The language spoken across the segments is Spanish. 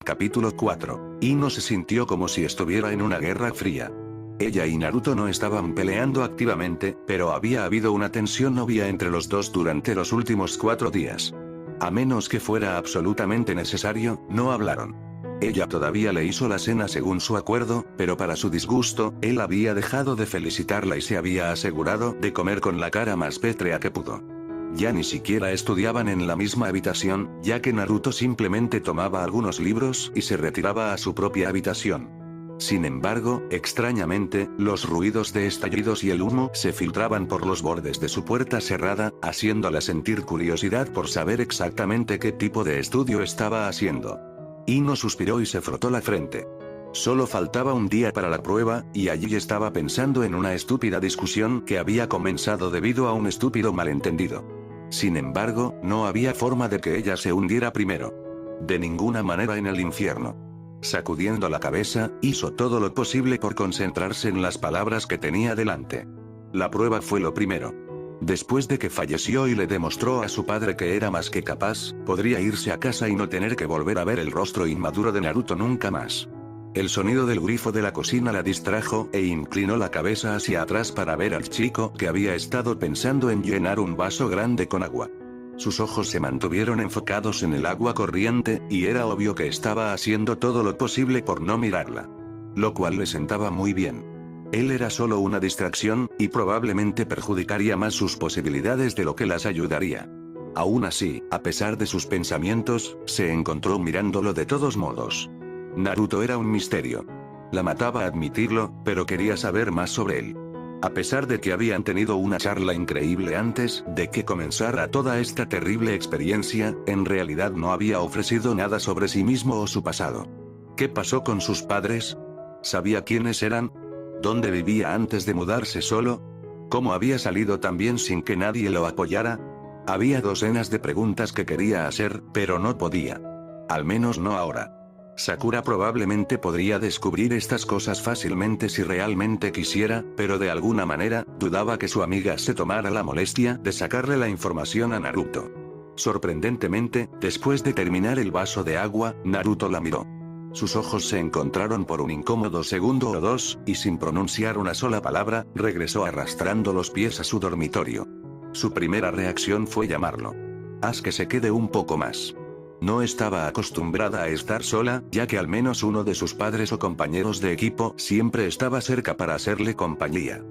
Capítulo 4. Ino se sintió como si estuviera en una guerra fría. Ella y Naruto no estaban peleando activamente, pero había habido una tensión obvia entre los dos durante los últimos 4 días. A menos que fuera absolutamente necesario, no hablaron. Ella todavía le hizo la cena según su acuerdo, pero para su disgusto, él había dejado de felicitarla y se había asegurado de comer con la cara más pétrea que pudo. Ya ni siquiera estudiaban en la misma habitación, ya que Naruto simplemente tomaba algunos libros y se retiraba a su propia habitación. Sin embargo, extrañamente, los ruidos de estallidos y el humo se filtraban por los bordes de su puerta cerrada, haciéndola sentir curiosidad por saber exactamente qué tipo de estudio estaba haciendo. Ino suspiró y se frotó la frente. Solo faltaba un día para la prueba, y allí estaba pensando en una estúpida discusión que había comenzado debido a un estúpido malentendido. Sin embargo, no había forma de que ella se hundiera primero. De ninguna manera en el infierno. Sacudiendo la cabeza, hizo todo lo posible por concentrarse en las palabras que tenía delante. La prueba fue lo primero. Después de que falleció y le demostró a su padre que era más que capaz, podría irse a casa y no tener que volver a ver el rostro inmaduro de Naruto nunca más. El sonido del grifo de la cocina la distrajo e inclinó la cabeza hacia atrás para ver al chico que había estado pensando en llenar un vaso grande con agua. Sus ojos se mantuvieron enfocados en el agua corriente, y era obvio que estaba haciendo todo lo posible por no mirarla. Lo cual le sentaba muy bien. Él era solo una distracción, y probablemente perjudicaría más sus posibilidades de lo que las ayudaría. Aún así, a pesar de sus pensamientos, se encontró mirándolo de todos modos. Naruto era un misterio. La mataba admitirlo, pero quería saber más sobre él. A pesar de que habían tenido una charla increíble antes de que comenzara toda esta terrible experiencia, en realidad no había ofrecido nada sobre sí mismo o su pasado. ¿Qué pasó con sus padres? ¿Sabía quiénes eran? ¿Dónde vivía antes de mudarse solo? ¿Cómo había salido tan bien sin que nadie lo apoyara? Había docenas de preguntas que quería hacer, pero no podía. Al menos no ahora. Sakura probablemente podría descubrir estas cosas fácilmente si realmente quisiera, pero de alguna manera, dudaba que su amiga se tomara la molestia de sacarle la información a Naruto. Sorprendentemente, después de terminar el vaso de agua, Naruto la miró. Sus ojos se encontraron por un incómodo segundo o dos, y sin pronunciar una sola palabra, regresó arrastrando los pies a su dormitorio. Su primera reacción fue llamarlo. Haz que se quede un poco más. No estaba acostumbrada a estar sola, ya que al menos uno de sus padres o compañeros de equipo siempre estaba cerca para hacerle compañía.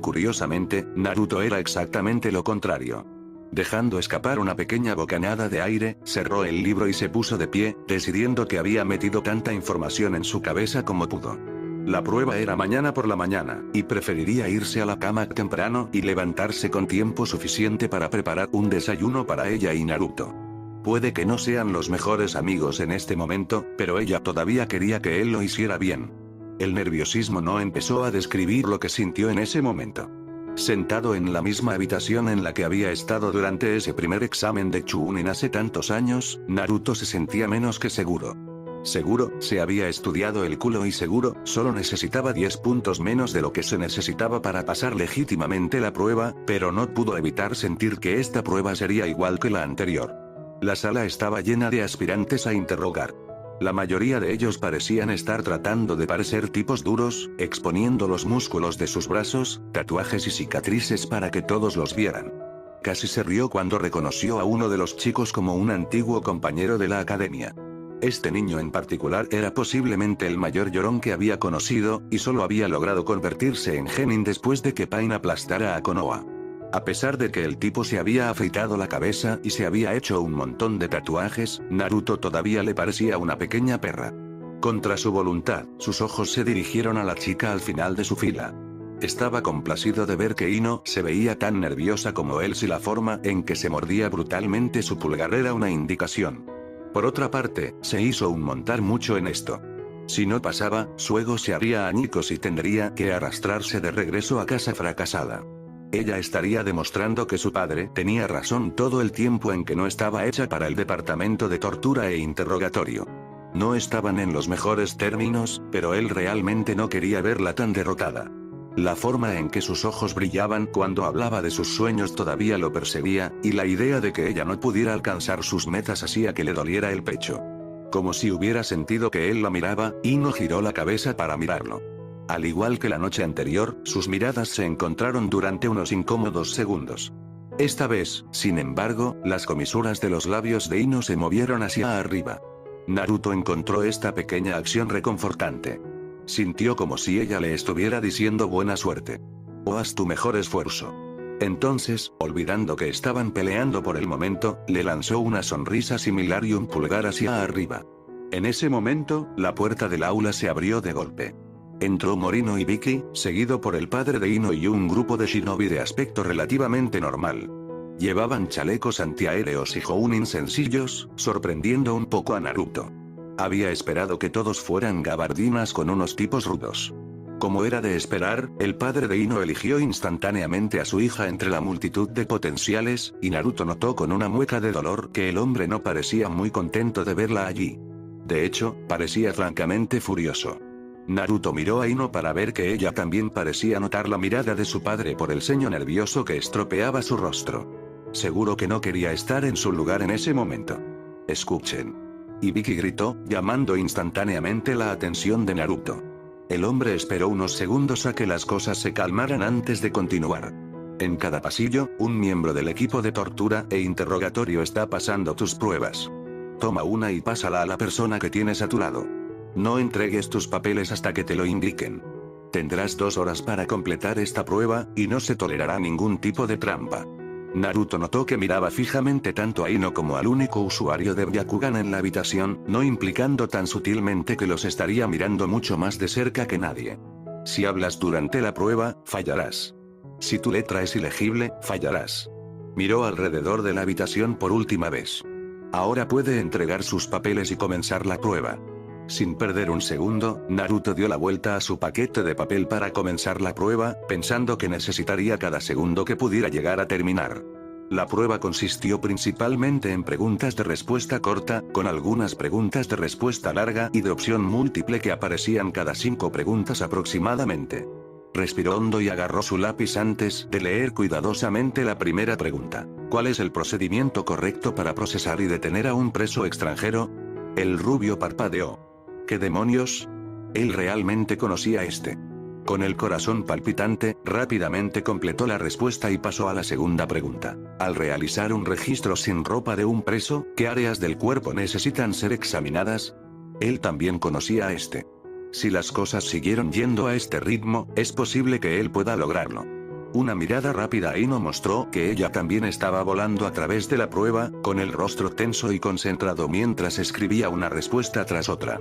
Curiosamente, Naruto era exactamente lo contrario. Dejando escapar una pequeña bocanada de aire, cerró el libro y se puso de pie, decidiendo que había metido tanta información en su cabeza como pudo. La prueba era mañana por la mañana, y preferiría irse a la cama temprano y levantarse con tiempo suficiente para preparar un desayuno para ella y Naruto. Puede que no sean los mejores amigos en este momento, pero ella todavía quería que él lo hiciera bien. El nerviosismo no empezó a describir lo que sintió en ese momento. Sentado en la misma habitación en la que había estado durante ese primer examen de Chunin hace tantos años, Naruto se sentía menos que seguro. Seguro, se había estudiado el culo y seguro, solo necesitaba 10 puntos menos de lo que se necesitaba para pasar legítimamente la prueba, pero no pudo evitar sentir que esta prueba sería igual que la anterior. La sala estaba llena de aspirantes a interrogar. La mayoría de ellos parecían estar tratando de parecer tipos duros, exponiendo los músculos de sus brazos, tatuajes y cicatrices para que todos los vieran. Casi se rió cuando reconoció a uno de los chicos como un antiguo compañero de la academia. Este niño en particular era posiblemente el mayor llorón que había conocido, y solo había logrado convertirse en genin después de que Pain aplastara a Konoha. A pesar de que el tipo se había afeitado la cabeza y se había hecho un montón de tatuajes, Naruto todavía le parecía una pequeña perra. Contra su voluntad, sus ojos se dirigieron a la chica al final de su fila. Estaba complacido de ver que Ino se veía tan nerviosa como él si la forma en que se mordía brutalmente su pulgar era una indicación. Por otra parte, se hizo un montar mucho en esto. Si no pasaba, su ego se haría añicos y tendría que arrastrarse de regreso a casa fracasada. Ella estaría demostrando que su padre tenía razón todo el tiempo en que no estaba hecha para el departamento de tortura e interrogatorio. No estaban en los mejores términos, pero él realmente no quería verla tan derrotada. La forma en que sus ojos brillaban cuando hablaba de sus sueños todavía lo perseguía, y la idea de que ella no pudiera alcanzar sus metas hacía que le doliera el pecho. Como si hubiera sentido que él la miraba, Ino giró la cabeza para mirarlo. Al igual que la noche anterior, sus miradas se encontraron durante unos incómodos segundos. Esta vez, sin embargo, las comisuras de los labios de Ino se movieron hacia arriba. Naruto encontró esta pequeña acción reconfortante. Sintió como si ella le estuviera diciendo buena suerte. O haz tu mejor esfuerzo. Entonces, olvidando que estaban peleando por el momento, le lanzó una sonrisa similar y un pulgar hacia arriba. En ese momento, la puerta del aula se abrió de golpe. Entró Morino y Vicky, seguido por el padre de Ino y un grupo de shinobi de aspecto relativamente normal. Llevaban chalecos antiaéreos y hounin sencillos, sorprendiendo un poco a Naruto. Había esperado que todos fueran gabardinas con unos tipos rudos. Como era de esperar, el padre de Ino eligió instantáneamente a su hija entre la multitud de potenciales, y Naruto notó con una mueca de dolor que el hombre no parecía muy contento de verla allí. De hecho, parecía francamente furioso. Naruto miró a Ino para ver que ella también parecía notar la mirada de su padre por el ceño nervioso que estropeaba su rostro. Seguro que no quería estar en su lugar en ese momento. Escuchen. Y Vicky gritó, llamando instantáneamente la atención de Naruto. El hombre esperó unos segundos a que las cosas se calmaran antes de continuar. En cada pasillo, un miembro del equipo de tortura e interrogatorio está pasando tus pruebas. Toma una y pásala a la persona que tienes a tu lado. No entregues tus papeles hasta que te lo indiquen. Tendrás 2 horas para completar esta prueba, y no se tolerará ningún tipo de trampa. Naruto notó que miraba fijamente tanto a Ino como al único usuario de Byakugan en la habitación, no implicando tan sutilmente que los estaría mirando mucho más de cerca que nadie. Si hablas durante la prueba, fallarás. Si tu letra es ilegible, fallarás. Miró alrededor de la habitación por última vez. Ahora puede entregar sus papeles y comenzar la prueba. Sin perder un segundo, Naruto dio la vuelta a su paquete de papel para comenzar la prueba, pensando que necesitaría cada segundo que pudiera llegar a terminar. La prueba consistió principalmente en preguntas de respuesta corta, con algunas preguntas de respuesta larga y de opción múltiple que aparecían cada 5 preguntas aproximadamente. Respiró hondo y agarró su lápiz antes de leer cuidadosamente la primera pregunta. ¿Cuál es el procedimiento correcto para procesar y detener a un preso extranjero? El rubio parpadeó. ¿Qué demonios? Él realmente conocía a este. Con el corazón palpitante, rápidamente completó la respuesta y pasó a la segunda pregunta. Al realizar un registro sin ropa de un preso, ¿qué áreas del cuerpo necesitan ser examinadas? Él también conocía a este. Si las cosas siguieron yendo a este ritmo, es posible que él pueda lograrlo. Una mirada rápida a Ino mostró que ella también estaba volando a través de la prueba, con el rostro tenso y concentrado mientras escribía una respuesta tras otra.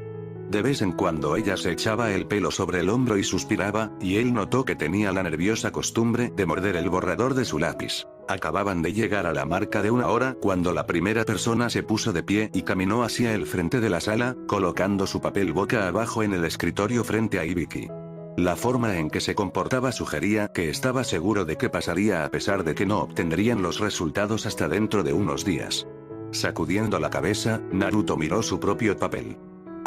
De vez en cuando ella se echaba el pelo sobre el hombro y suspiraba, y él notó que tenía la nerviosa costumbre de morder el borrador de su lápiz. Acababan de llegar a la marca de 1 hora cuando la primera persona se puso de pie y caminó hacia el frente de la sala, colocando su papel boca abajo en el escritorio frente a Ibiki. La forma en que se comportaba sugería que estaba seguro de que pasaría a pesar de que no obtendrían los resultados hasta dentro de unos días. Sacudiendo la cabeza, Naruto miró su propio papel.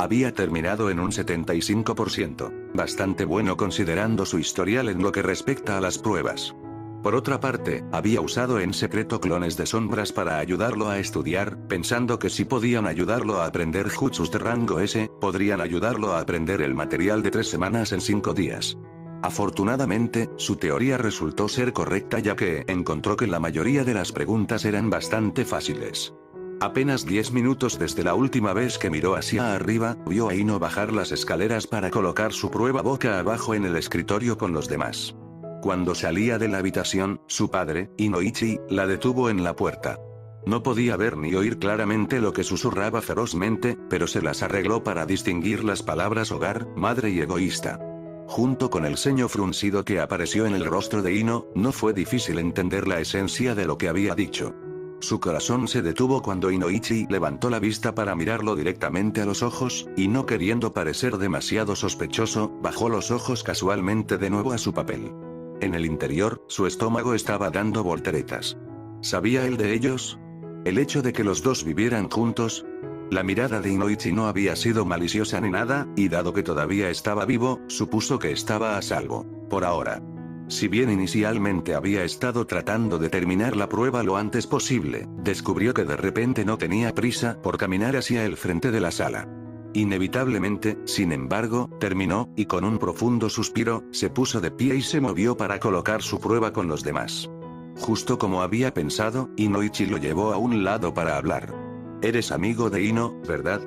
Había terminado en un 75%, bastante bueno considerando su historial en lo que respecta a las pruebas. Por otra parte, había usado en secreto clones de sombras para ayudarlo a estudiar, pensando que si podían ayudarlo a aprender jutsus de rango S, podrían ayudarlo a aprender el material de 3 semanas en 5 días. Afortunadamente, su teoría resultó ser correcta ya que encontró que la mayoría de las preguntas eran bastante fáciles. Apenas 10 minutos desde la última vez que miró hacia arriba, vio a Ino bajar las escaleras para colocar su prueba boca abajo en el escritorio con los demás. Cuando salía de la habitación, su padre, Inoichi, la detuvo en la puerta. No podía ver ni oír claramente lo que susurraba ferozmente, pero se las arregló para distinguir las palabras hogar, madre y egoísta. Junto con el ceño fruncido que apareció en el rostro de Ino, no fue difícil entender la esencia de lo que había dicho. Su corazón se detuvo cuando Inoichi levantó la vista para mirarlo directamente a los ojos, y no queriendo parecer demasiado sospechoso, bajó los ojos casualmente de nuevo a su papel. En el interior, su estómago estaba dando volteretas. ¿Sabía él de ellos? ¿El hecho de que los dos vivieran juntos? La mirada de Inoichi no había sido maliciosa ni nada, y dado que todavía estaba vivo, supuso que estaba a salvo. Por ahora. Si bien inicialmente había estado tratando de terminar la prueba lo antes posible, descubrió que de repente no tenía prisa por caminar hacia el frente de la sala. Inevitablemente, sin embargo, terminó, y con un profundo suspiro, se puso de pie y se movió para colocar su prueba con los demás. Justo como había pensado, Inoichi lo llevó a un lado para hablar. «Eres amigo de Ino, ¿verdad?»,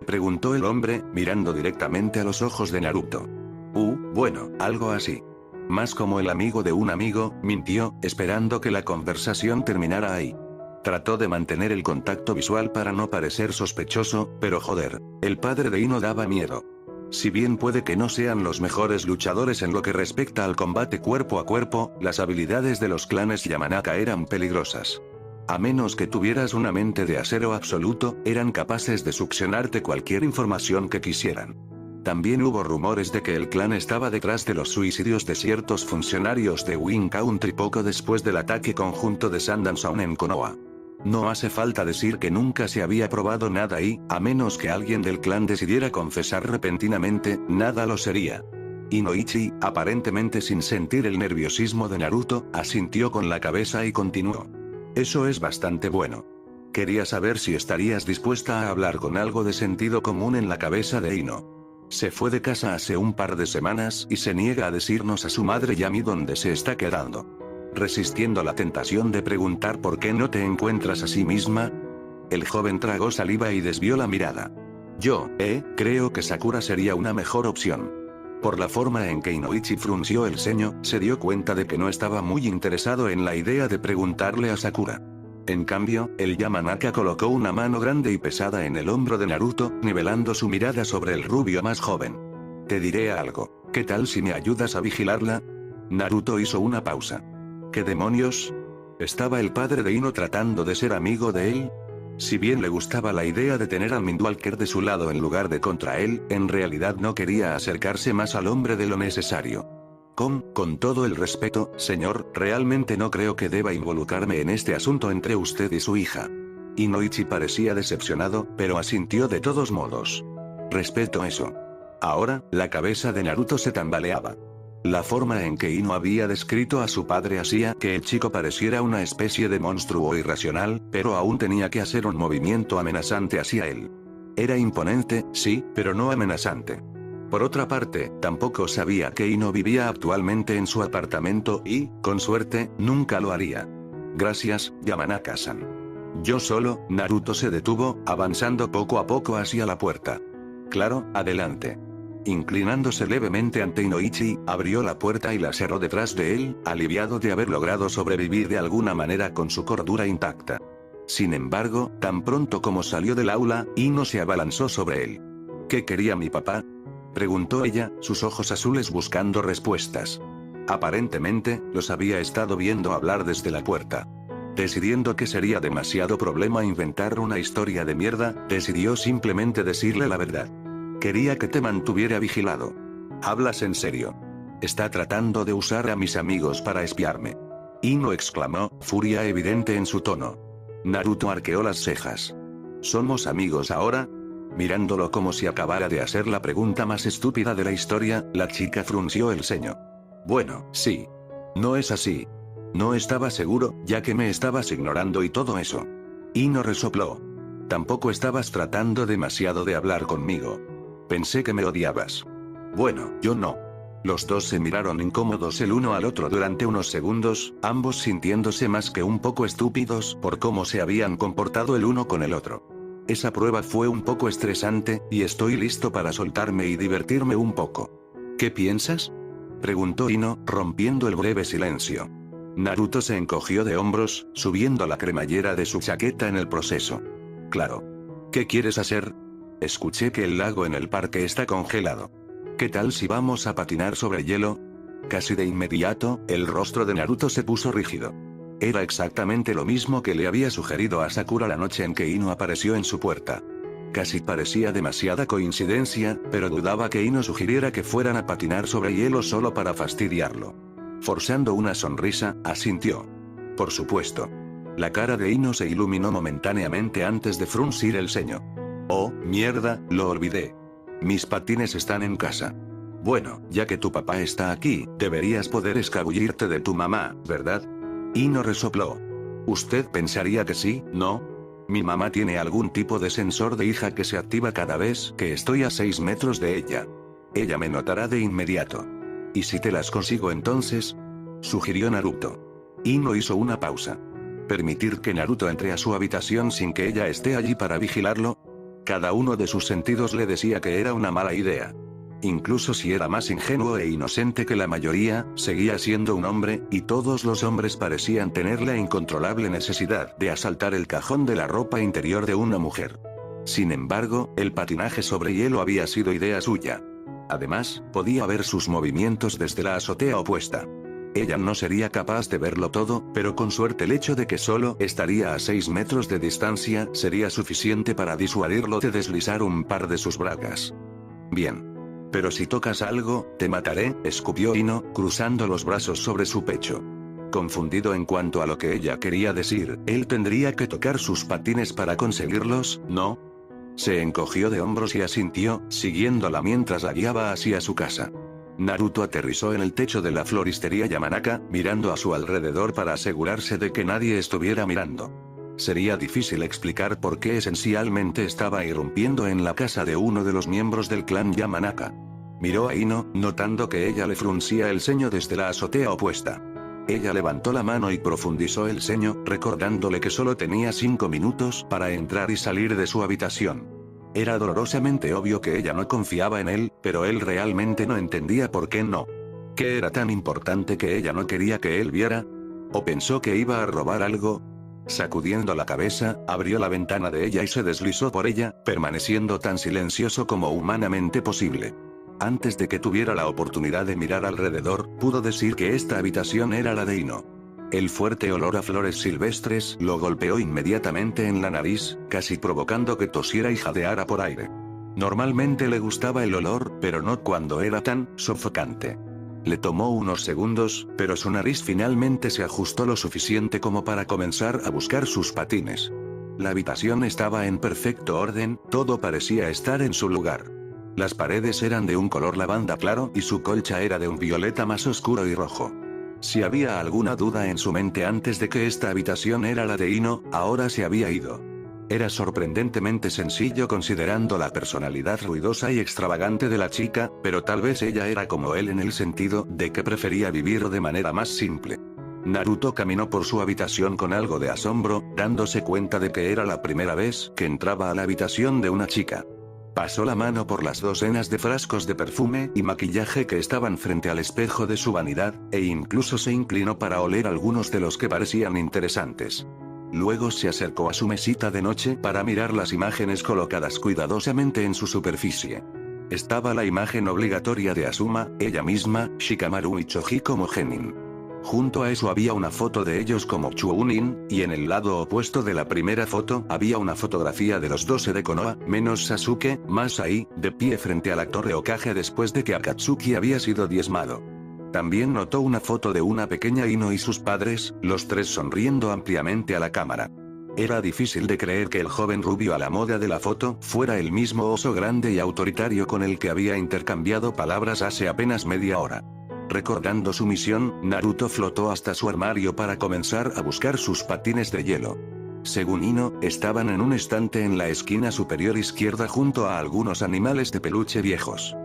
preguntó el hombre, mirando directamente a los ojos de Naruto. Bueno, algo así. Más como el amigo de un amigo», mintió, esperando que la conversación terminara ahí. Trató de mantener el contacto visual para no parecer sospechoso, pero joder, el padre de Ino daba miedo. Si bien puede que no sean los mejores luchadores en lo que respecta al combate cuerpo a cuerpo, las habilidades de los clanes Yamanaka eran peligrosas. A menos que tuvieras una mente de acero absoluto, eran capaces de succionarte cualquier información que quisieran. También hubo rumores de que el clan estaba detrás de los suicidios de ciertos funcionarios de Wing Country poco después del ataque conjunto de Sandansong en Konoha. No hace falta decir que nunca se había probado nada y, a menos que alguien del clan decidiera confesar repentinamente, nada lo sería. Inoichi, aparentemente sin sentir el nerviosismo de Naruto, asintió con la cabeza y continuó. Eso es bastante bueno. Quería saber si estarías dispuesta a hablar con algo de sentido común en la cabeza de Ino. Se fue de casa hace un par de semanas y se niega a decirnos a su madre y a mí dónde se está quedando. Resistiendo la tentación de preguntar por qué no te encuentras a sí misma. El joven tragó saliva y desvió la mirada. Creo que Sakura sería una mejor opción. Por la forma en que Inoichi frunció el ceño, se dio cuenta de que no estaba muy interesado en la idea de preguntarle a Sakura. En cambio, el Yamanaka colocó una mano grande y pesada en el hombro de Naruto, nivelando su mirada sobre el rubio más joven. Te diré algo, ¿qué tal si me ayudas a vigilarla? Naruto hizo una pausa. ¿Qué demonios? ¿Estaba el padre de Ino tratando de ser amigo de él? Si bien le gustaba la idea de tener al Mindwalker de su lado en lugar de contra él, en realidad no quería acercarse más al hombre de lo necesario. Con todo el respeto, señor, realmente no creo que deba involucrarme en este asunto entre usted y su hija. Inoichi parecía decepcionado, pero asintió de todos modos. Respeto eso. Ahora, la cabeza de Naruto se tambaleaba. La forma en que Ino había descrito a su padre hacía que el chico pareciera una especie de monstruo irracional, pero aún tenía que hacer un movimiento amenazante hacia él. Era imponente, sí, pero no amenazante. Por otra parte, tampoco sabía que Ino vivía actualmente en su apartamento y, con suerte, nunca lo haría. Gracias, Yamanaka-san. Yo solo, Naruto se detuvo, avanzando poco a poco hacia la puerta. Claro, adelante. Inclinándose levemente ante Inoichi, abrió la puerta y la cerró detrás de él, aliviado de haber logrado sobrevivir de alguna manera con su cordura intacta. Sin embargo, tan pronto como salió del aula, Ino se abalanzó sobre él. ¿Qué quería mi papá?, preguntó ella, sus ojos azules buscando respuestas. Aparentemente, los había estado viendo hablar desde la puerta. Decidiendo que sería demasiado problema inventar una historia de mierda, decidió simplemente decirle la verdad. Quería que te mantuviera vigilado. ¿Hablas en serio? Está tratando de usar a mis amigos para espiarme. Ino exclamó, furia evidente en su tono. Naruto arqueó las cejas. ¿Somos amigos ahora? Mirándolo como si acabara de hacer la pregunta más estúpida de la historia, la chica frunció el ceño. Bueno, sí. No es así. No estaba seguro, ya que me estabas ignorando y todo eso. Ino resopló. Tampoco estabas tratando demasiado de hablar conmigo. Pensé que me odiabas. Bueno, yo no. Los dos se miraron incómodos el uno al otro durante unos segundos, ambos sintiéndose más que un poco estúpidos por cómo se habían comportado el uno con el otro. Esa prueba fue un poco estresante, y estoy listo para soltarme y divertirme un poco. ¿Qué piensas?, preguntó Ino, rompiendo el breve silencio. Naruto se encogió de hombros, subiendo la cremallera de su chaqueta en el proceso. Claro. ¿Qué quieres hacer? Escuché que el lago en el parque está congelado. ¿Qué tal si vamos a patinar sobre hielo? Casi de inmediato, el rostro de Naruto se puso rígido. Era exactamente lo mismo que le había sugerido a Sakura la noche en que Ino apareció en su puerta. Casi parecía demasiada coincidencia, pero dudaba que Ino sugiriera que fueran a patinar sobre hielo solo para fastidiarlo. Forzando una sonrisa, asintió. Por supuesto. La cara de Ino se iluminó momentáneamente antes de fruncir el ceño. Oh, mierda, lo olvidé. Mis patines están en casa. Bueno, ya que tu papá está aquí, deberías poder escabullirte de tu mamá, ¿verdad? Ino resopló. Usted pensaría que sí, ¿no? Mi mamá tiene algún tipo de sensor de hija que se activa cada vez que estoy a 6 metros de ella. Ella me notará de inmediato. ¿Y si te las consigo entonces? Sugirió Naruto. Ino hizo una pausa. ¿Permitir que Naruto entre a su habitación sin que ella esté allí para vigilarlo? Cada uno de sus sentidos le decía que era una mala idea. Incluso si era más ingenuo e inocente que la mayoría, seguía siendo un hombre, y todos los hombres parecían tener la incontrolable necesidad de asaltar el cajón de la ropa interior de una mujer. Sin embargo, el patinaje sobre hielo había sido idea suya. Además, podía ver sus movimientos desde la azotea opuesta. Ella no sería capaz de verlo todo, pero con suerte el hecho de que solo estaría a 6 metros de distancia sería suficiente para disuadirlo de deslizar un par de sus bragas. Bien. Pero si tocas algo, te mataré, escupió Ino, cruzando los brazos sobre su pecho. Confundido en cuanto a lo que ella quería decir, él tendría que tocar sus patines para conseguirlos, ¿no? Se encogió de hombros y asintió, siguiéndola mientras la guiaba hacia su casa. Naruto aterrizó en el techo de la floristería Yamanaka, mirando a su alrededor para asegurarse de que nadie estuviera mirando. Sería difícil explicar por qué esencialmente estaba irrumpiendo en la casa de uno de los miembros del clan Yamanaka. Miró a Ino, notando que ella le fruncía el ceño desde la azotea opuesta. Ella levantó la mano y profundizó el ceño, recordándole que solo tenía 5 minutos para entrar y salir de su habitación. Era dolorosamente obvio que ella no confiaba en él, pero él realmente no entendía por qué no. ¿Qué era tan importante que ella no quería que él viera? ¿O pensó que iba a robar algo? Sacudiendo la cabeza, abrió la ventana de ella y se deslizó por ella, permaneciendo tan silencioso como humanamente posible. Antes de que tuviera la oportunidad de mirar alrededor, pudo decir que esta habitación era la de Ino. El fuerte olor a flores silvestres lo golpeó inmediatamente en la nariz, casi provocando que tosiera y jadeara por aire. Normalmente le gustaba el olor, pero no cuando era tan sofocante. Le tomó unos segundos, pero su nariz finalmente se ajustó lo suficiente como para comenzar a buscar sus patines. La habitación estaba en perfecto orden, todo parecía estar en su lugar. Las paredes eran de un color lavanda claro y su colcha era de un violeta más oscuro y rojo. Si había alguna duda en su mente antes de que esta habitación era la de Ino, ahora se había ido. Era sorprendentemente sencillo considerando la personalidad ruidosa y extravagante de la chica, pero tal vez ella era como él en el sentido de que prefería vivir de manera más simple. Naruto caminó por su habitación con algo de asombro, dándose cuenta de que era la primera vez que entraba a la habitación de una chica. Pasó la mano por las docenas de frascos de perfume y maquillaje que estaban frente al espejo de su vanidad, e incluso se inclinó para oler algunos de los que parecían interesantes. Luego se acercó a su mesita de noche para mirar las imágenes colocadas cuidadosamente en su superficie. Estaba la imagen obligatoria de Asuma, ella misma, Shikamaru y Choji como genin. Junto a eso había una foto de ellos como Chunin, y en el lado opuesto de la primera foto había una fotografía de los 12 de Konoha, menos Sasuke, más ahí, de pie frente a la torre Hokage después de que Akatsuki había sido diezmado. También notó una foto de una pequeña Ino y sus padres, los tres sonriendo ampliamente a la cámara. Era difícil de creer que el joven rubio a la moda de la foto fuera el mismo oso grande y autoritario con el que había intercambiado palabras hace apenas media hora. Recordando su misión, Naruto flotó hasta su armario para comenzar a buscar sus patines de hielo. Según Ino, estaban en un estante en la esquina superior izquierda junto a algunos animales de peluche viejos.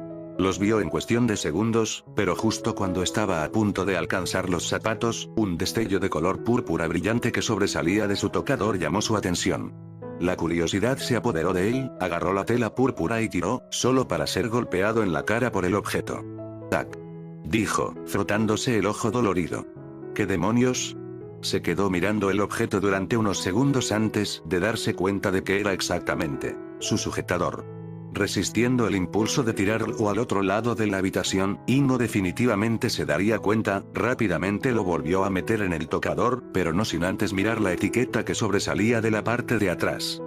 Los vio en cuestión de segundos, pero justo cuando estaba a punto de alcanzar los zapatos, un destello de color púrpura brillante que sobresalía de su tocador llamó su atención. La curiosidad se apoderó de él, agarró la tela púrpura y tiró, solo para ser golpeado en la cara por el objeto. ¡Tac!, dijo, frotándose el ojo dolorido. ¿Qué demonios? Se quedó mirando el objeto durante unos segundos antes de darse cuenta de que era exactamente su sujetador. Resistiendo el impulso de tirarlo al otro lado de la habitación, Ino definitivamente se daría cuenta, rápidamente lo volvió a meter en el tocador, pero no sin antes mirar la etiqueta que sobresalía de la parte de atrás.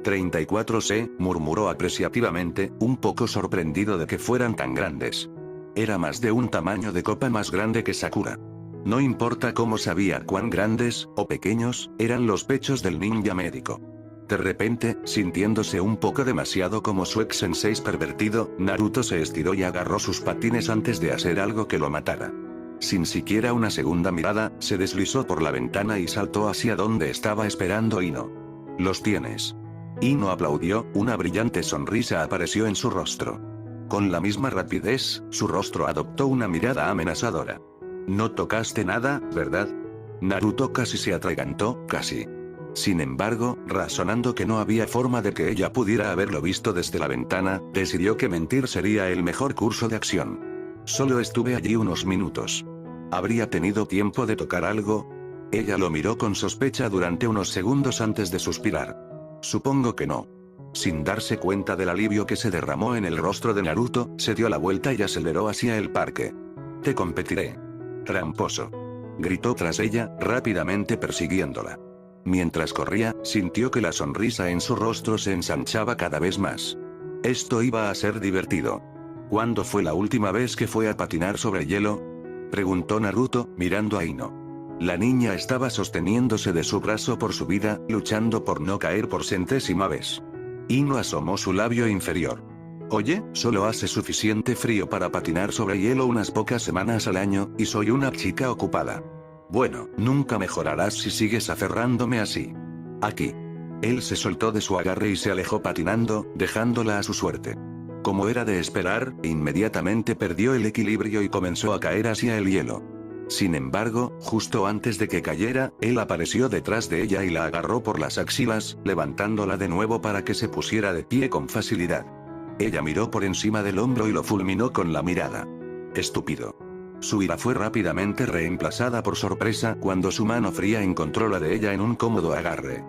34C, murmuró apreciativamente, un poco sorprendido de que fueran tan grandes. Era más de un tamaño de copa más grande que Sakura. No importa cómo sabía cuán grandes, o pequeños, eran los pechos del ninja médico. De repente, sintiéndose un poco demasiado como su ex-sensei pervertido, Naruto se estiró y agarró sus patines antes de hacer algo que lo matara. Sin siquiera una segunda mirada, se deslizó por la ventana y saltó hacia donde estaba esperando Ino. «Los tienes». Ino aplaudió, una brillante sonrisa apareció en su rostro. Con la misma rapidez, su rostro adoptó una mirada amenazadora. «No tocaste nada, ¿verdad?» Naruto casi se atragantó, casi. Sin embargo, razonando que no había forma de que ella pudiera haberlo visto desde la ventana, decidió que mentir sería el mejor curso de acción. «Solo estuve allí unos minutos. ¿Habría tenido tiempo de tocar algo?» Ella lo miró con sospecha durante unos segundos antes de suspirar. «Supongo que no». Sin darse cuenta del alivio que se derramó en el rostro de Naruto, se dio la vuelta y aceleró hacia el parque. «Te competiré. Tramposo», gritó tras ella, rápidamente persiguiéndola. Mientras corría, sintió que la sonrisa en su rostro se ensanchaba cada vez más. Esto iba a ser divertido. «¿Cuándo fue la última vez que fue a patinar sobre hielo?», preguntó Naruto, mirando a Ino. La niña estaba sosteniéndose de su brazo por su vida, luchando por no caer por centésima vez. Ino asomó su labio inferior. «Oye, solo hace suficiente frío para patinar sobre hielo unas pocas semanas al año, y soy una chica ocupada. Bueno, nunca mejorarás si sigues aferrándome así. Aquí». Él se soltó de su agarre y se alejó patinando, dejándola a su suerte. Como era de esperar, inmediatamente perdió el equilibrio y comenzó a caer hacia el hielo. Sin embargo, justo antes de que cayera, él apareció detrás de ella y la agarró por las axilas, levantándola de nuevo para que se pusiera de pie con facilidad. Ella miró por encima del hombro y lo fulminó con la mirada. «Estúpido». Su ira fue rápidamente reemplazada por sorpresa cuando su mano fría encontró la de ella en un cómodo agarre.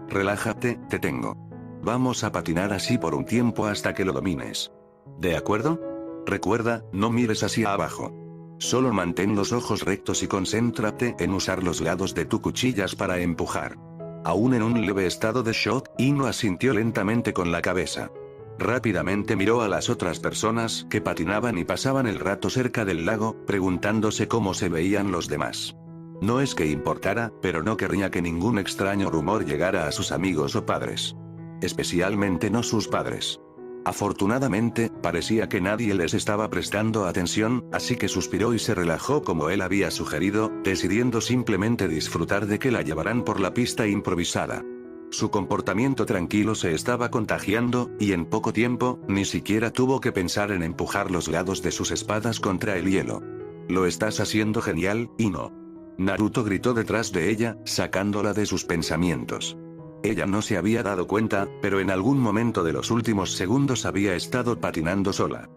«Relájate, te tengo. Vamos a patinar así por un tiempo hasta que lo domines. ¿De acuerdo? Recuerda, no mires hacia abajo. Solo mantén los ojos rectos y concéntrate en usar los lados de tus cuchillas para empujar». Aún en un leve estado de shock, Ino asintió lentamente con la cabeza. Rápidamente miró a las otras personas que patinaban y pasaban el rato cerca del lago, preguntándose cómo se veían los demás. No es que importara, pero no querría que ningún extraño rumor llegara a sus amigos o padres. Especialmente no sus padres. Afortunadamente, parecía que nadie les estaba prestando atención, así que suspiró y se relajó como él había sugerido, decidiendo simplemente disfrutar de que la llevaran por la pista improvisada. Su comportamiento tranquilo se estaba contagiando, y en poco tiempo, ni siquiera tuvo que pensar en empujar los lados de sus espadas contra el hielo. «Lo estás haciendo genial, Ino». Naruto gritó detrás de ella, sacándola de sus pensamientos. Ella no se había dado cuenta, pero en algún momento de los últimos segundos había estado patinando sola.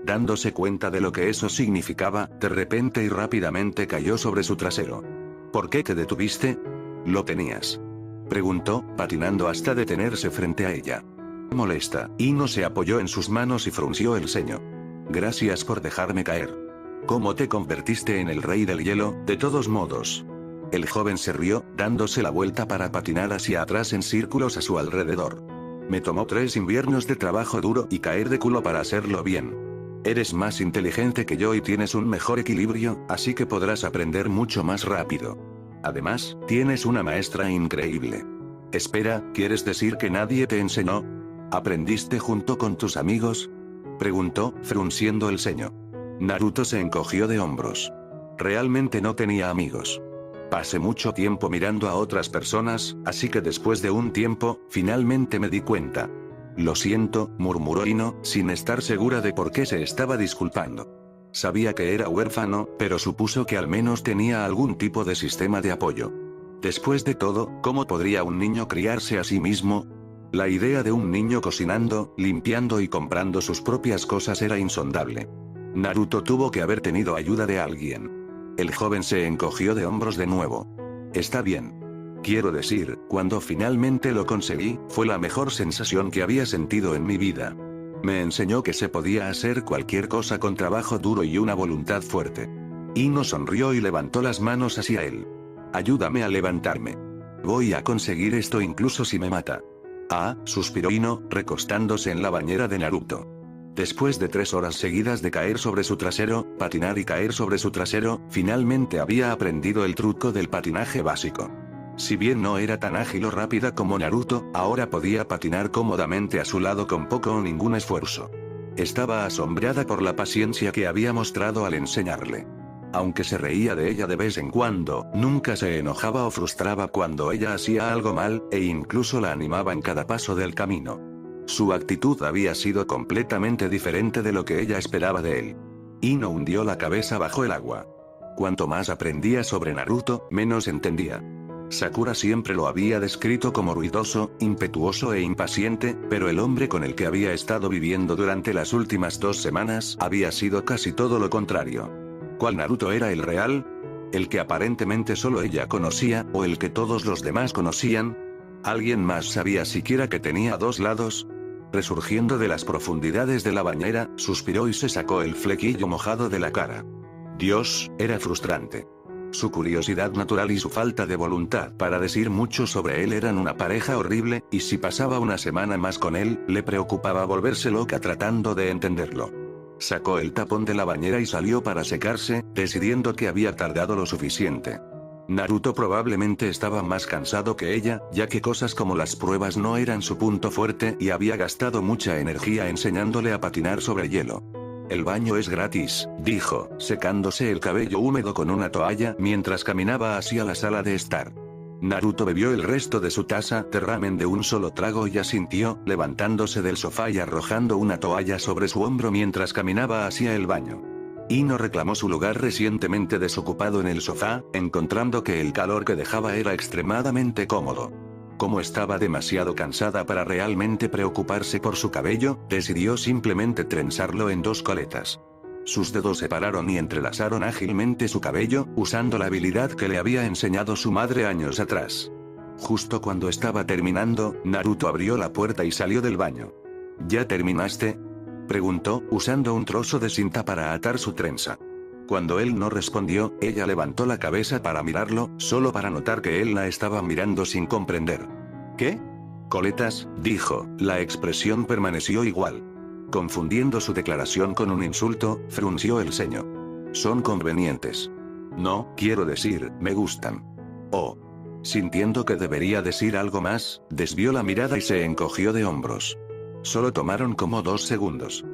Dándose cuenta de lo que eso significaba, de repente y rápidamente cayó sobre su trasero. «¿Por qué te detuviste?» «Lo tenías», preguntó, patinando hasta detenerse frente a ella. Molesta, Ino se apoyó en sus manos y frunció el ceño. «Gracias por dejarme caer. ¿Cómo te convertiste en el rey del hielo, de todos modos?» El joven se rió, dándose la vuelta para patinar hacia atrás en círculos a su alrededor. «Me tomó 3 inviernos de trabajo duro y caer de culo para hacerlo bien. Eres más inteligente que yo y tienes un mejor equilibrio, así que podrás aprender mucho más rápido. Además, tienes una maestra increíble. Espera, ¿quieres decir que nadie te enseñó? ¿Aprendiste junto con tus amigos?», preguntó, frunciendo el ceño. Naruto se encogió de hombros. Realmente no tenía amigos. Pasé mucho tiempo mirando a otras personas, así que después de un tiempo, finalmente me di cuenta. «Lo siento», murmuró Ino, sin estar segura de por qué se estaba disculpando. Sabía que era huérfano, pero supuso que al menos tenía algún tipo de sistema de apoyo. Después de todo, ¿cómo podría un niño criarse a sí mismo? La idea de un niño cocinando, limpiando y comprando sus propias cosas era insondable. Naruto tuvo que haber tenido ayuda de alguien. El joven se encogió de hombros de nuevo. «Está bien. Quiero decir, cuando finalmente lo conseguí, fue la mejor sensación que había sentido en mi vida. Me enseñó que se podía hacer cualquier cosa con trabajo duro y una voluntad fuerte». Ino sonrió y levantó las manos hacia él. «Ayúdame a levantarme. Voy a conseguir esto incluso si me mata». «Ah», suspiró Ino, recostándose en la bañera de Naruto. Después de 3 horas seguidas de caer sobre su trasero, patinar y caer sobre su trasero, finalmente había aprendido el truco del patinaje básico. Si bien no era tan ágil o rápida como Naruto, ahora podía patinar cómodamente a su lado con poco o ningún esfuerzo. Estaba asombrada por la paciencia que había mostrado al enseñarle. Aunque se reía de ella de vez en cuando, nunca se enojaba o frustraba cuando ella hacía algo mal, e incluso la animaba en cada paso del camino. Su actitud había sido completamente diferente de lo que ella esperaba de él. Ino hundió la cabeza bajo el agua. Cuanto más aprendía sobre Naruto, menos entendía. Sakura siempre lo había descrito como ruidoso, impetuoso e impaciente, pero el hombre con el que había estado viviendo durante las últimas 2 semanas había sido casi todo lo contrario. ¿Cuál Naruto era el real? ¿El que aparentemente solo ella conocía, o el que todos los demás conocían? ¿Alguien más sabía siquiera que tenía 2 lados? Resurgiendo de las profundidades de la bañera, suspiró y se sacó el flequillo mojado de la cara. Dios, era frustrante. Su curiosidad natural y su falta de voluntad para decir mucho sobre él eran una pareja horrible, y si pasaba una semana más con él, le preocupaba volverse loca tratando de entenderlo. Sacó el tapón de la bañera y salió para secarse, decidiendo que había tardado lo suficiente. Naruto probablemente estaba más cansado que ella, ya que cosas como las pruebas no eran su punto fuerte y había gastado mucha energía enseñándole a patinar sobre hielo. El baño es gratis, dijo, secándose el cabello húmedo con una toalla mientras caminaba hacia la sala de estar. Naruto bebió el resto de su taza de ramen de un solo trago y asintió, levantándose del sofá y arrojando una toalla sobre su hombro mientras caminaba hacia el baño. Ino reclamó su lugar recientemente desocupado en el sofá, encontrando que el calor que dejaba era extremadamente cómodo. Como estaba demasiado cansada para realmente preocuparse por su cabello, decidió simplemente trenzarlo en 2 coletas. Sus dedos separaron y entrelazaron ágilmente su cabello, usando la habilidad que le había enseñado su madre años atrás. Justo cuando estaba terminando, Naruto abrió la puerta y salió del baño. ¿Ya terminaste?, preguntó, usando un trozo de cinta para atar su trenza. Cuando él no respondió, ella levantó la cabeza para mirarlo, solo para notar que él la estaba mirando sin comprender. ¿Qué? Coletas, dijo, la expresión permaneció igual. Confundiendo su declaración con un insulto, frunció el ceño. Son convenientes. No, quiero decir, me gustan. Oh. Sintiendo que debería decir algo más, desvió la mirada y se encogió de hombros. Solo tomaron como 2 segundos.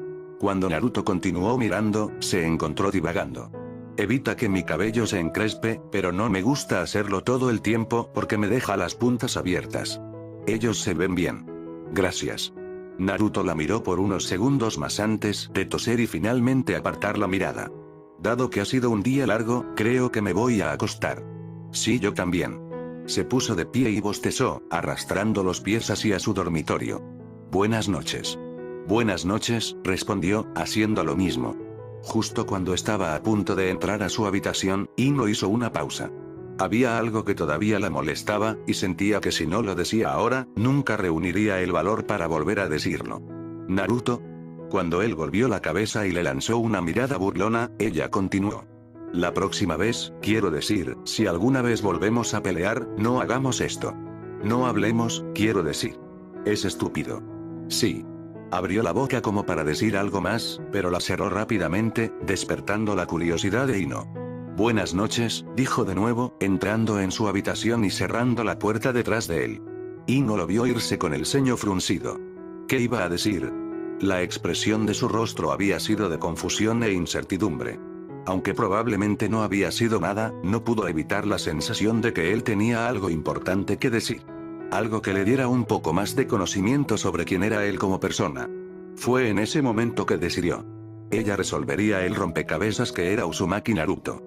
Cuando Naruto continuó mirando, se encontró divagando. Evita que mi cabello se encrespe, pero no me gusta hacerlo todo el tiempo porque me deja las puntas abiertas. Ellos se ven bien. Gracias. Naruto la miró por unos segundos más antes de toser y finalmente apartar la mirada. Dado que ha sido un día largo, creo que me voy a acostar. Sí, yo también. Se puso de pie y bostezó, arrastrando los pies hacia su dormitorio. Buenas noches. Buenas noches, respondió, haciendo lo mismo. Justo cuando estaba a punto de entrar a su habitación, Ino hizo una pausa. Había algo que todavía la molestaba, y sentía que si no lo decía ahora, nunca reuniría el valor para volver a decirlo. ¿Naruto? Cuando él volvió la cabeza y le lanzó una mirada burlona, ella continuó. La próxima vez, quiero decir, si alguna vez volvemos a pelear, no hagamos esto. No hablemos, quiero decir. Es estúpido. Sí. Abrió la boca como para decir algo más, pero la cerró rápidamente, despertando la curiosidad de Ino. Buenas noches, dijo de nuevo, entrando en su habitación y cerrando la puerta detrás de él. Ino lo vio irse con el ceño fruncido. ¿Qué iba a decir? La expresión de su rostro había sido de confusión e incertidumbre. Aunque probablemente no había sido nada, no pudo evitar la sensación de que él tenía algo importante que decir. Algo que le diera un poco más de conocimiento sobre quién era él como persona. Fue en ese momento que decidió. Ella resolvería el rompecabezas que era Uzumaki Naruto.